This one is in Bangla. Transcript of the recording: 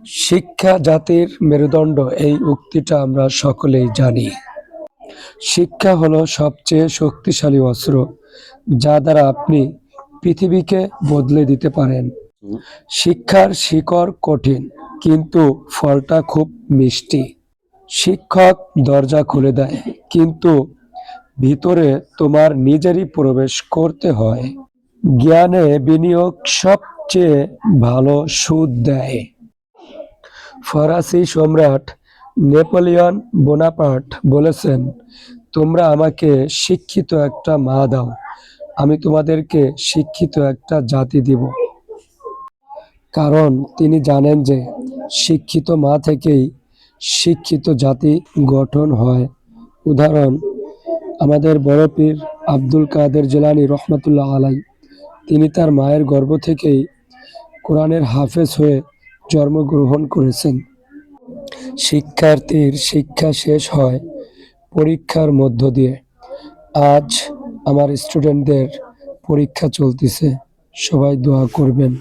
শিক্ষা জাতির মেরুদণ্ড, এই উক্তিটা আমরা সকলেই জানি। শিক্ষা হলো সবচেয়ে শক্তিশালী অস্ত্র, যা দ্বারা আপনি পৃথিবীকে বদলে দিতে পারেন। শিক্ষার শিকড় কঠিন, কিন্তু ফলটা খুব মিষ্টি। শিক্ষক দরজা খুলে দেয়, কিন্তু ভিতরে তোমার নিজেরই প্রবেশ করতে হয়। জ্ঞানে বিনিয়োগ সবচেয়ে ভালো সুদ দেয়। ফরাসি সম্রাট নেপোলিয়ন বোনাপার্ট বলেছেন, তোমরা আমাকে শিক্ষিত একটা মা দাও, আমি তোমাদেরকে শিক্ষিত একটা জাতি দিব। কারণ তিনি জানেন যে শিক্ষিত মা থেকেই শিক্ষিত জাতি গঠন হয়। উদাহরণ, আমাদের বড় পীর আব্দুল কাদের জিলানী রহমাতুল্লাহ আলাই, তিনি তার মায়ের গর্ভ থেকেই কোরআনের হাফেজ হয়ে জন্মগ্রহণ করেছেন। শিক্ষার্থীর শিক্ষা শেষ হয় পরীক্ষার মধ্য দিয়ে। আজ আমার স্টুডেন্টদের পরীক্ষা চলতেছে, সবাই দোয়া করবেন।